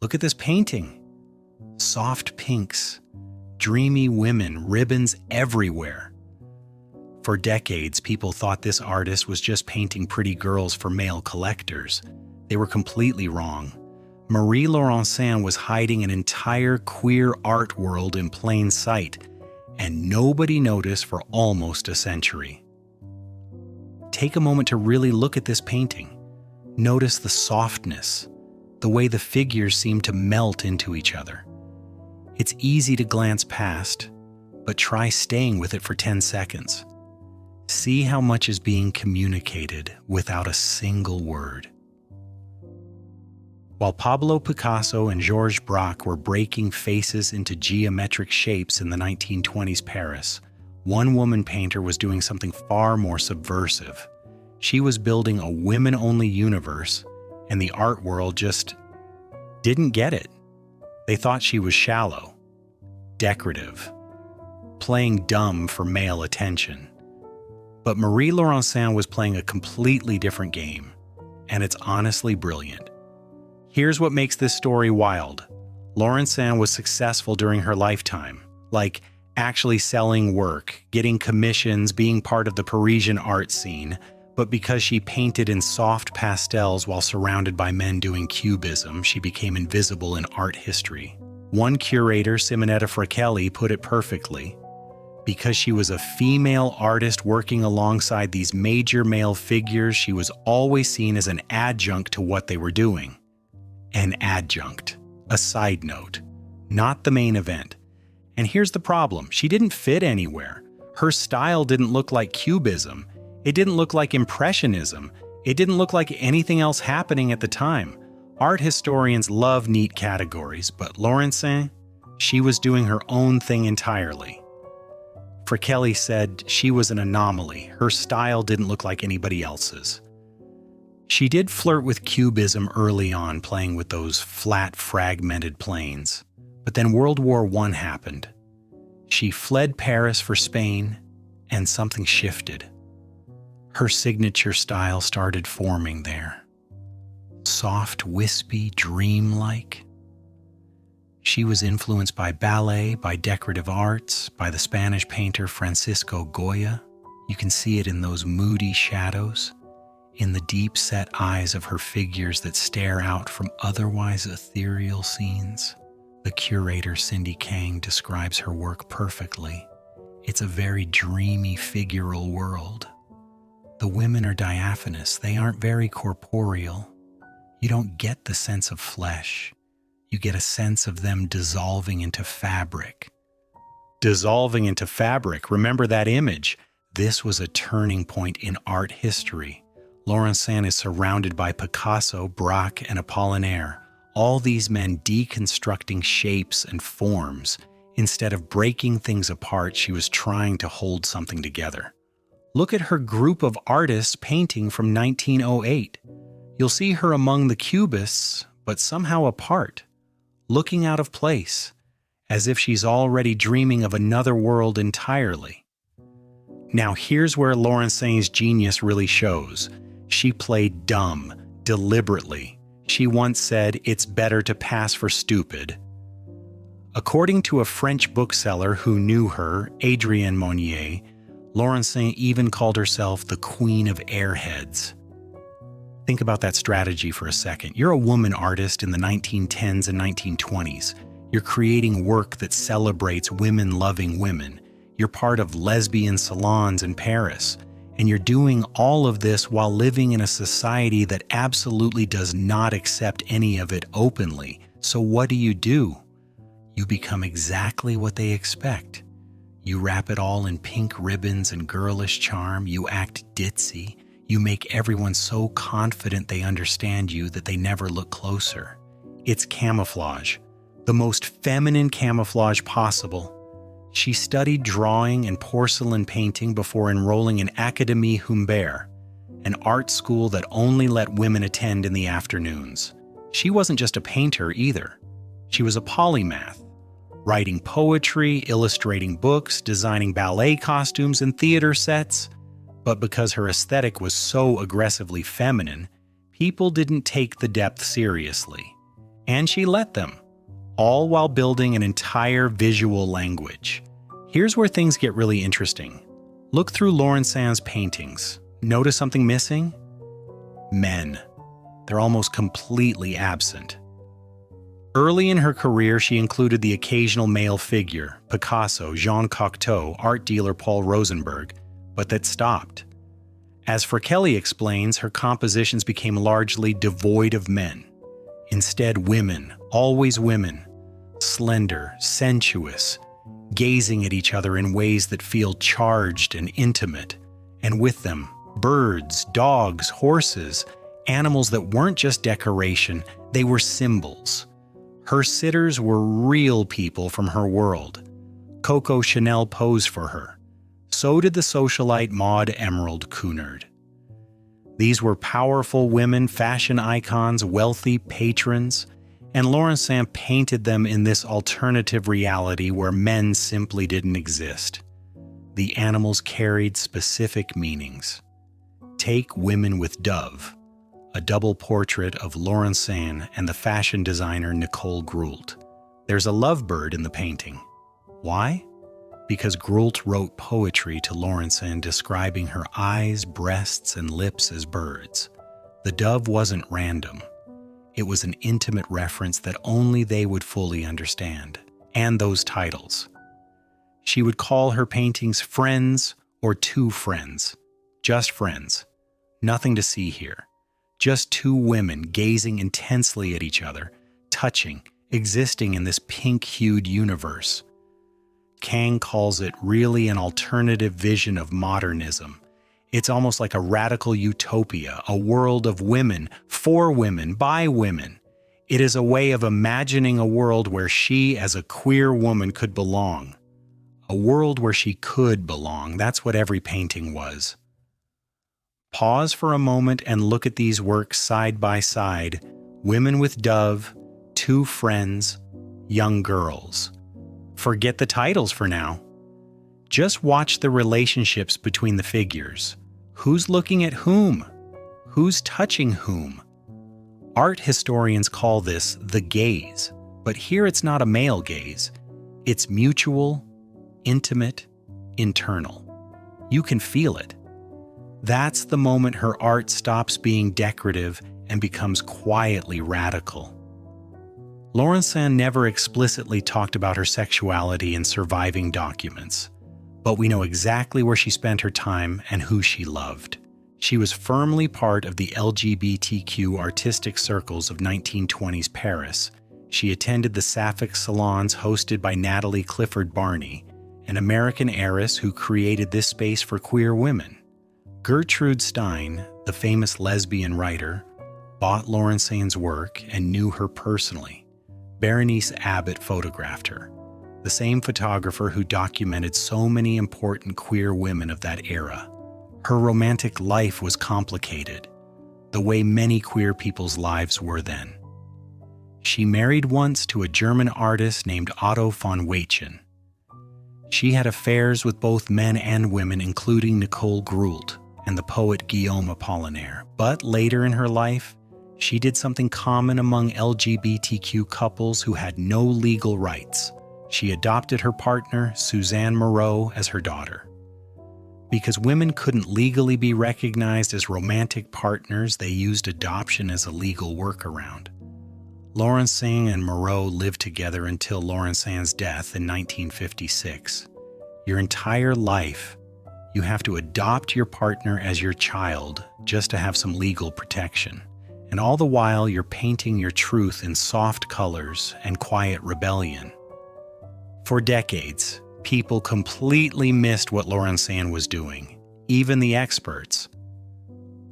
Look at this painting. Soft pinks, dreamy women, ribbons everywhere. For decades, people thought this artist was just painting pretty girls for male collectors. They were completely wrong. Marie Laurencin was hiding an entire queer art world in plain sight, and nobody noticed for almost a century. Take a moment to really look at this painting. Notice the softness, the way the figures seem to melt into each other. It's easy to glance past, but try staying with it for 10 seconds. See how much is being communicated without a single word. While Pablo Picasso and Georges Braque were breaking faces into geometric shapes in the 1920s Paris, one woman painter was doing something far more subversive. She was building a women-only universe, and the art world just didn't get it. They thought she was shallow, decorative, playing dumb for male attention. But Marie Laurencin was playing a completely different game, and it's honestly brilliant. Here's what makes this story wild. Laurencin was successful during her lifetime, like actually selling work, getting commissions, being part of the Parisian art scene, but because she painted in soft pastels while surrounded by men doing cubism, she became invisible in art history. One curator, Simonetta Fratelli, put it perfectly. Because she was a female artist working alongside these major male figures, she was always seen as an adjunct to what they were doing. An adjunct, a side note, not the main event. And here's the problem, she didn't fit anywhere. Her style didn't look like cubism. It didn't look like impressionism. It didn't look like anything else happening at the time. Art historians love neat categories, but Laurencin, she was doing her own thing entirely. Fratelli said she was an anomaly. Her style didn't look like anybody else's. She did flirt with cubism early on, playing with those flat, fragmented planes. But then World War I happened. She fled Paris for Spain, and something shifted. Her signature style started forming there. Soft, wispy, dreamlike. She was influenced by ballet, by decorative arts, by the Spanish painter Francisco Goya. You can see it in those moody shadows, in the deep-set eyes of her figures that stare out from otherwise ethereal scenes. The curator Cindy Kang describes her work perfectly. It's a very dreamy figural world. The women are diaphanous. They aren't very corporeal. You don't get the sense of flesh. You get a sense of them dissolving into fabric. Dissolving into fabric, remember that image. This was a turning point in art history. Laurencin is surrounded by Picasso, Braque, and Apollinaire. All these men deconstructing shapes and forms. Instead of breaking things apart, she was trying to hold something together. Look at her group of artists painting from 1908. You'll see her among the cubists, but somehow apart, looking out of place, as if she's already dreaming of another world entirely. Now here's where Laurencin's genius really shows. She played dumb, deliberately. She once said, "It's better to pass for stupid." According to a French bookseller who knew her, Adrienne Monnier, Laurencin even called herself the Queen of Airheads. Think about that strategy for a second. You're a woman artist in the 1910s and 1920s. You're creating work that celebrates women loving women. You're part of lesbian salons in Paris. And you're doing all of this while living in a society that absolutely does not accept any of it openly. So what do? You become exactly what they expect. You wrap it all in pink ribbons and girlish charm. You act ditzy. You make everyone so confident they understand you that they never look closer. It's camouflage, the most feminine camouflage possible. She studied drawing and porcelain painting before enrolling in Académie Humbert, an art school that only let women attend in the afternoons. She wasn't just a painter either. She was a polymath, writing poetry, illustrating books, designing ballet costumes and theater sets. But because her aesthetic was so aggressively feminine, people didn't take the depth seriously. And she let them, all while building an entire visual language. Here's where things get really interesting. Look through Laurencin's paintings. Notice something missing? Men. They're almost completely absent. Early in her career, she included the occasional male figure, Picasso, Jean Cocteau, art dealer Paul Rosenberg, but that stopped. As Kelly explains, her compositions became largely devoid of men. Instead, women, always women, slender, sensuous, gazing at each other in ways that feel charged and intimate, and with them, birds, dogs, horses, animals that weren't just decoration, they were symbols. Her sitters were real people from her world. Coco Chanel posed for her. So did the socialite Maud Emerald Cunard. These were powerful women, fashion icons, wealthy patrons, and Laurencin painted them in this alternative reality where men simply didn't exist. The animals carried specific meanings. Take Women with Dove, a double portrait of Laurencin and the fashion designer Nicole Groult. There's a lovebird in the painting. Why? Because Groult wrote poetry to Laurencin describing her eyes, breasts, and lips as birds. The dove wasn't random. It was an intimate reference that only they would fully understand. And those titles. She would call her paintings Friends or Two Friends. Just friends. Nothing to see here. Just two women gazing intensely at each other, touching, existing in this pink-hued universe. Kang calls it really an alternative vision of modernism. It's almost like a radical utopia, a world of women, for women, by women. It is a way of imagining a world where she, as a queer woman, could belong. A world where she could belong. That's what every painting was. Pause for a moment and look at these works side by side. Women with Dove, Two Friends, Young Girls. Forget the titles for now. Just watch the relationships between the figures. Who's looking at whom? Who's touching whom? Art historians call this the gaze, but here it's not a male gaze. It's mutual, intimate, internal. You can feel it. That's the moment her art stops being decorative and becomes quietly radical. Laurencin never explicitly talked about her sexuality in surviving documents, but we know exactly where she spent her time and who she loved. She was firmly part of the LGBTQ artistic circles of 1920s Paris. She attended the Sapphic Salons hosted by Natalie Clifford Barney, an American heiress who created this space for queer women. Gertrude Stein, the famous lesbian writer, bought Laurencin's work and knew her personally. Berenice Abbott photographed her, the same photographer who documented so many important queer women of that era. Her romantic life was complicated, the way many queer people's lives were then. She married once to a German artist named Otto von Weitschen. She had affairs with both men and women, including Nicole Groult and the poet Guillaume Apollinaire. But later in her life, she did something common among LGBTQ couples who had no legal rights. She adopted her partner, Suzanne Moreau, as her daughter. Because women couldn't legally be recognized as romantic partners, they used adoption as a legal workaround. Laurencin and Moreau lived together until Laurencin's death in 1956. Your entire life, you have to adopt your partner as your child just to have some legal protection. And all the while, you're painting your truth in soft colors and quiet rebellion. For decades, people completely missed what Laurencin was doing, even the experts.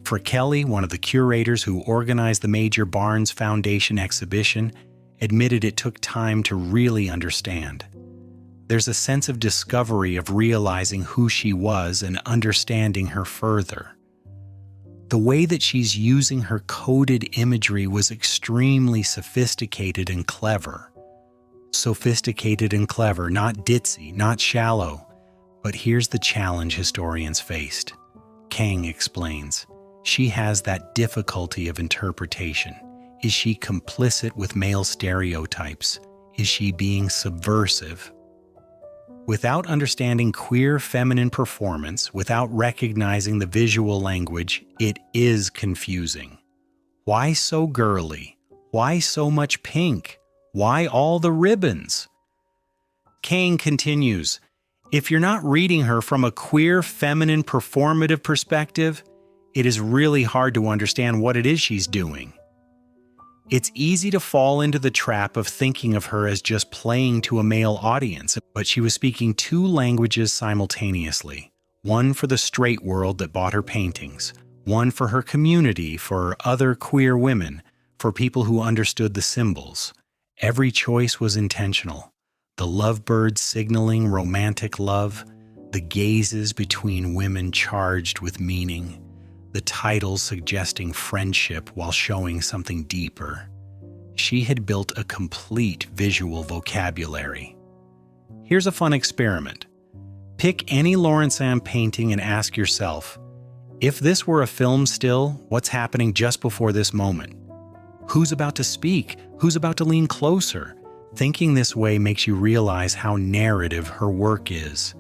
For Kelly, one of the curators who organized the major Barnes Foundation exhibition, admitted it took time to really understand. There's a sense of discovery of realizing who she was and understanding her further. The way that she's using her coded imagery was extremely sophisticated and clever. Sophisticated and clever, not ditzy, not shallow. But here's the challenge historians faced. Kang explains, she has that difficulty of interpretation. Is she complicit with male stereotypes? Is she being subversive? Without understanding queer feminine performance, without recognizing the visual language, it is confusing. Why so girly? Why so much pink? Why all the ribbons? Kang continues, if you're not reading her from a queer feminine performative perspective, it is really hard to understand what it is she's doing. It's easy to fall into the trap of thinking of her as just playing to a male audience, but she was speaking two languages simultaneously, one for the straight world that bought her paintings, one for her community, for other queer women, for people who understood the symbols. Every choice was intentional. The lovebird signaling romantic love, the gazes between women charged with meaning, the titles suggesting friendship while showing something deeper. She had built a complete visual vocabulary. Here's a fun experiment. Pick any Laurencin painting and ask yourself, if this were a film still, what's happening just before this moment? Who's about to speak? Who's about to lean closer? Thinking this way makes you realize how narrative her work is.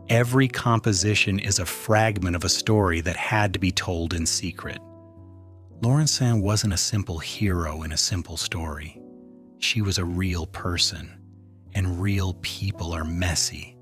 Every composition is a fragment of a story that had to be told in secret. Laurencin wasn't a simple hero in a simple story. She was a real person, and real people are messy.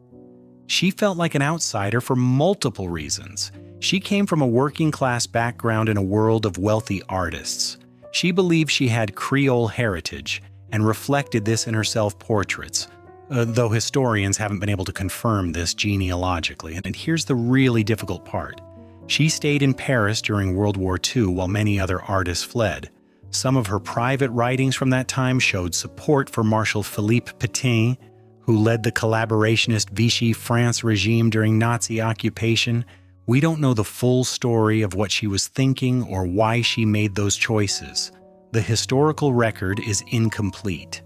She felt like an outsider for multiple reasons. She came from a working-class background in a world of wealthy artists. She believed she had Creole heritage and reflected this in her self-portraits, though historians haven't been able to confirm this genealogically. And here's the really difficult part. She stayed in Paris during World War II while many other artists fled. Some of her private writings from that time showed support for Marshal Philippe Pétain, who led the collaborationist Vichy France regime during Nazi occupation. We don't know the full story of what she was thinking or why she made those choices. The historical record is incomplete.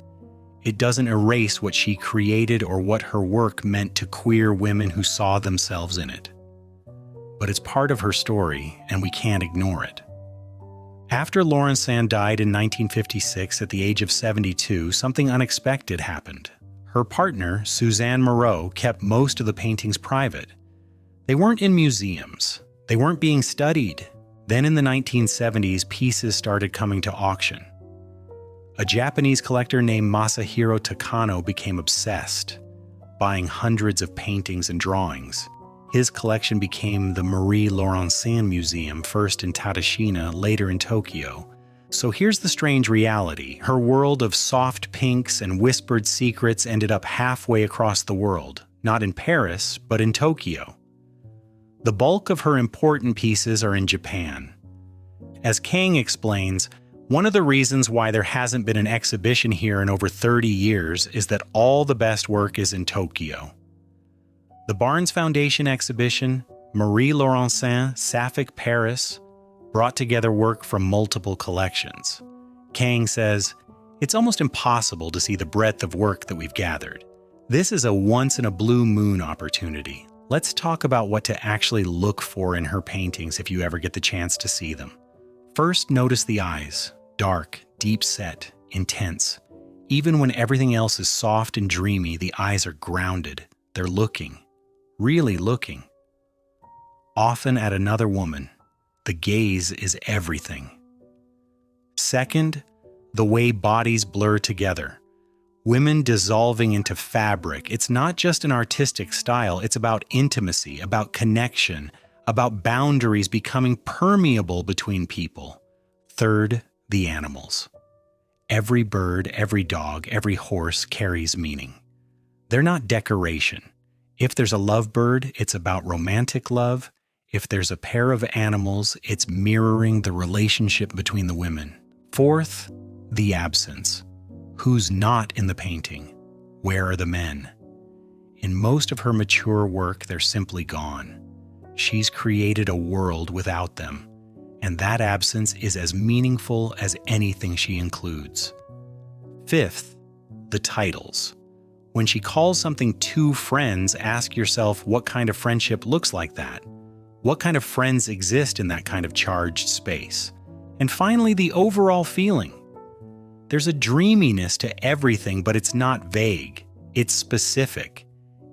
It doesn't erase what she created or what her work meant to queer women who saw themselves in it. But it's part of her story, and we can't ignore it. After Laurencin died in 1956 at the age of 72, something unexpected happened. Her partner, Suzanne Moreau, kept most of the paintings private. They weren't in museums. They weren't being studied. Then in the 1970s, pieces started coming to auction. A Japanese collector named Masahiro Takano became obsessed, buying hundreds of paintings and drawings. His collection became the Marie Laurencin Museum, first in Tadashina, later in Tokyo. So here's the strange reality. Her world of soft pinks and whispered secrets ended up halfway across the world, not in Paris, but in Tokyo. The bulk of her important pieces are in Japan. As Kang explains, one of the reasons why there hasn't been an exhibition here in over 30 years is that all the best work is in Tokyo. The Barnes Foundation exhibition, Marie Laurencin, Sapphic, Paris, brought together work from multiple collections. Kang says, it's almost impossible to see the breadth of work that we've gathered. This is a once-in-a-blue-moon opportunity. Let's talk about what to actually look for in her paintings if you ever get the chance to see them. First, notice the eyes. Dark, deep-set, intense. Even when everything else is soft and dreamy, the eyes are grounded. They're looking. Really looking. Often at another woman. The gaze is everything. Second, the way bodies blur together. Women dissolving into fabric. It's not just an artistic style, it's about intimacy, about connection, about boundaries becoming permeable between people. Third, the animals. Every bird, every dog, every horse carries meaning. They're not decoration. If there's a lovebird, it's about romantic love. If there's a pair of animals, it's mirroring the relationship between the women. Fourth, the absence. Who's not in the painting? Where are the men? In most of her mature work, they're simply gone. She's created a world without them, and that absence is as meaningful as anything she includes. Fifth, the titles. When she calls something two friends, ask yourself what kind of friendship looks like that. What kind of friends exist in that kind of charged space? And finally, the overall feeling. There's a dreaminess to everything, but it's not vague. It's specific.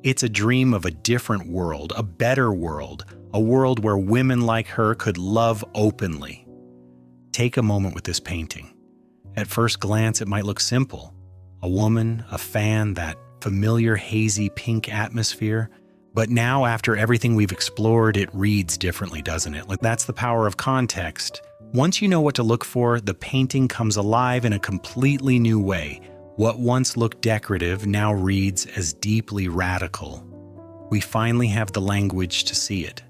It's a dream of a different world, a better world, a world where women like her could love openly. Take a moment with this painting. At first glance, it might look simple. A woman, a fan, that familiar hazy pink atmosphere. But now, after everything we've explored, it reads differently, doesn't it? Like, that's the power of context. Once you know what to look for, the painting comes alive in a completely new way. What once looked decorative now reads as deeply radical. We finally have the language to see it.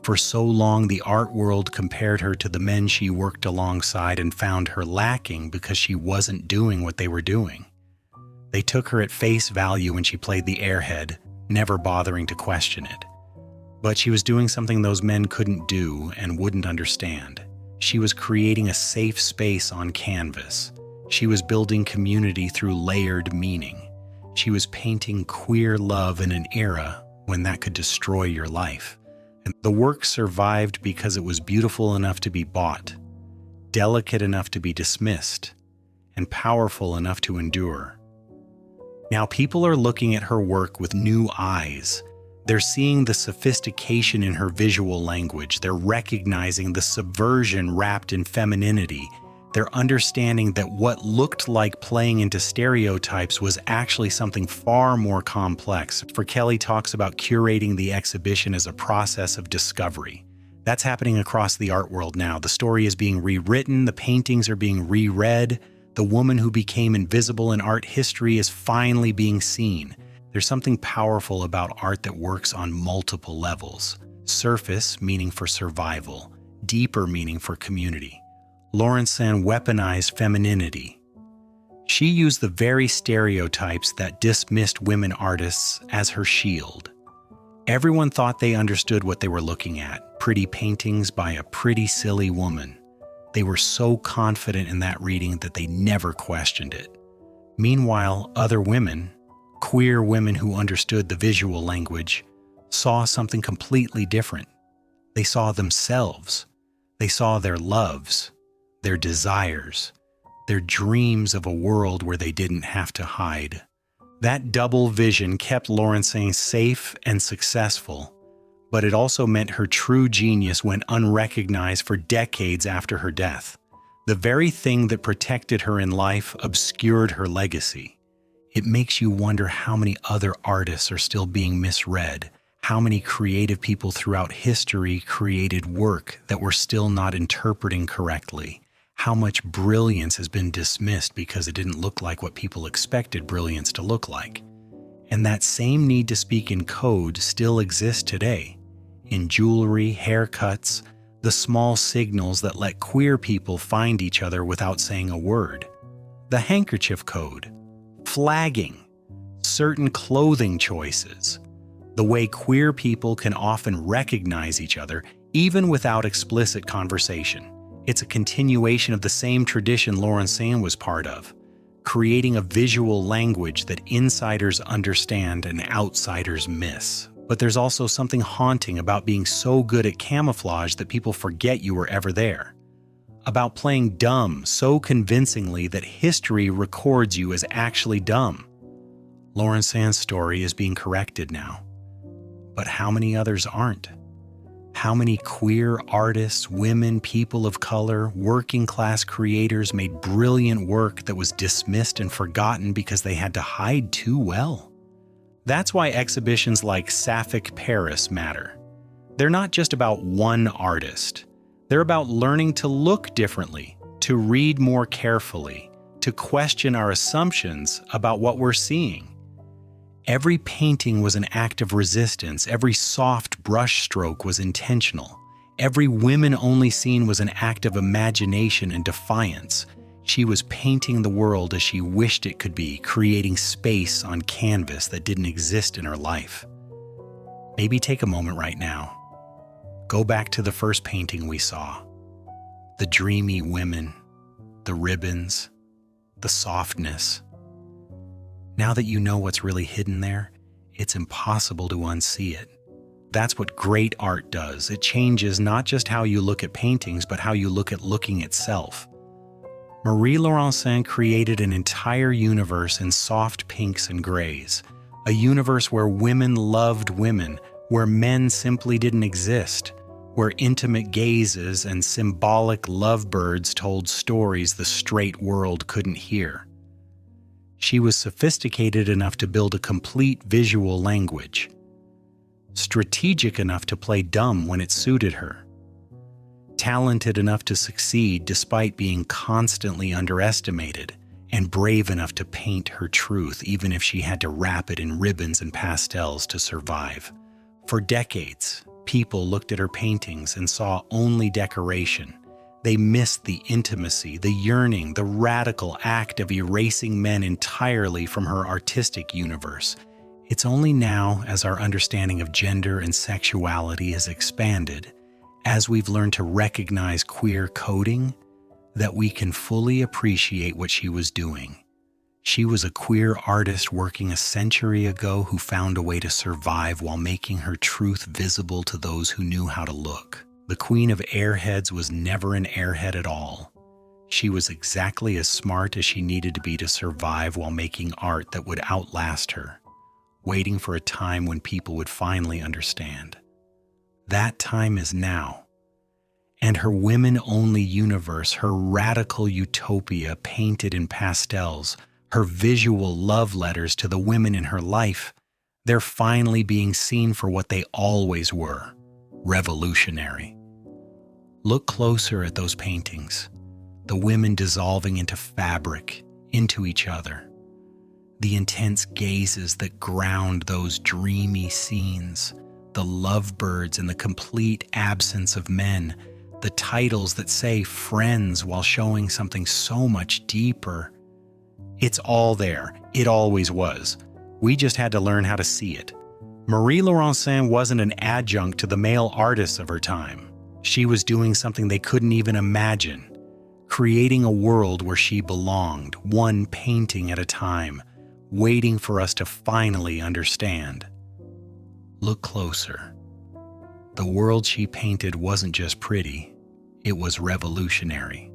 For so long, the art world compared her to the men she worked alongside and found her lacking because she wasn't doing what they were doing. They took her at face value when she played the airhead, never bothering to question it. But she was doing something those men couldn't do and wouldn't understand. She was creating a safe space on canvas. She was building community through layered meaning. She was painting queer love in an era when that could destroy your life. And the work survived because it was beautiful enough to be bought, delicate enough to be dismissed, and powerful enough to endure. Now people are looking at her work with new eyes. They're seeing the sophistication in her visual language. They're recognizing the subversion wrapped in femininity. They're understanding that what looked like playing into stereotypes was actually something far more complex. For Kelly talks about curating the exhibition as a process of discovery. That's happening across the art world now. The story is being rewritten, the paintings are being reread. The woman who became invisible in art history is finally being seen. There's something powerful about art that works on multiple levels. Surface, meaning for survival. Deeper, meaning for community. Laurencin weaponized femininity. She used the very stereotypes that dismissed women artists as her shield. Everyone thought they understood what they were looking at, pretty paintings by a pretty silly woman. They were so confident in that reading that they never questioned it. Meanwhile, other women, queer women who understood the visual language, saw something completely different. They saw themselves. They saw their loves, their desires, their dreams of a world where they didn't have to hide. That double vision kept Laurencin safe and successful, but it also meant her true genius went unrecognized for decades after her death. The very thing that protected her in life obscured her legacy. It makes you wonder how many other artists are still being misread, how many creative people throughout history created work that we're still not interpreting correctly, how much brilliance has been dismissed because it didn't look like what people expected brilliance to look like. And that same need to speak in code still exists today. In jewelry, haircuts, the small signals that let queer people find each other without saying a word. The handkerchief code, flagging, certain clothing choices, the way queer people can often recognize each other even without explicit conversation. It's a continuation of the same tradition Laurencin was part of, creating a visual language that insiders understand and outsiders miss. But there's also something haunting about being so good at camouflage that people forget you were ever there. About playing dumb so convincingly that history records you as actually dumb. Laurencin's story is being corrected now. But how many others aren't? How many queer artists, women, people of color, working class creators made brilliant work that was dismissed and forgotten because they had to hide too well? That's why exhibitions like Sapphic Paris matter. They're not just about one artist. They're about learning to look differently, to read more carefully, to question our assumptions about what we're seeing. Every painting was an act of resistance. Every soft brush stroke was intentional. Every women-only scene was an act of imagination and defiance. She was painting the world as she wished it could be, creating space on canvas that didn't exist in her life. Maybe take a moment right now. Go back to the first painting we saw. The dreamy women, the ribbons, the softness. Now that you know what's really hidden there, it's impossible to unsee it. That's what great art does. It changes not just how you look at paintings, but how you look at looking itself. Marie Laurencin created an entire universe in soft pinks and grays, a universe where women loved women, where men simply didn't exist, where intimate gazes and symbolic lovebirds told stories the straight world couldn't hear. She was sophisticated enough to build a complete visual language, strategic enough to play dumb when it suited her, talented enough to succeed despite being constantly underestimated, and brave enough to paint her truth even if she had to wrap it in ribbons and pastels to survive. For decades, people looked at her paintings and saw only decoration. They missed the intimacy, the yearning, the radical act of erasing men entirely from her artistic universe. It's only now, as our understanding of gender and sexuality has expanded, as we've learned to recognize queer coding, that we can fully appreciate what she was doing. She was a queer artist working a century ago who found a way to survive while making her truth visible to those who knew how to look. The queen of airheads was never an airhead at all. She was exactly as smart as she needed to be to survive while making art that would outlast her, waiting for a time when people would finally understand. That time is now. And her women-only universe, her radical utopia painted in pastels, her visual love letters to the women in her life, they're finally being seen for what they always were, revolutionary. Look closer at those paintings, the women dissolving into fabric, into each other, the intense gazes that ground those dreamy scenes, the lovebirds in the complete absence of men, the titles that say friends while showing something so much deeper. It's all there. It always was. We just had to learn how to see it. Marie Laurencin wasn't an adjunct to the male artists of her time. She was doing something they couldn't even imagine, creating a world where she belonged, one painting at a time, waiting for us to finally understand. Look closer. The world she painted wasn't just pretty, it was revolutionary.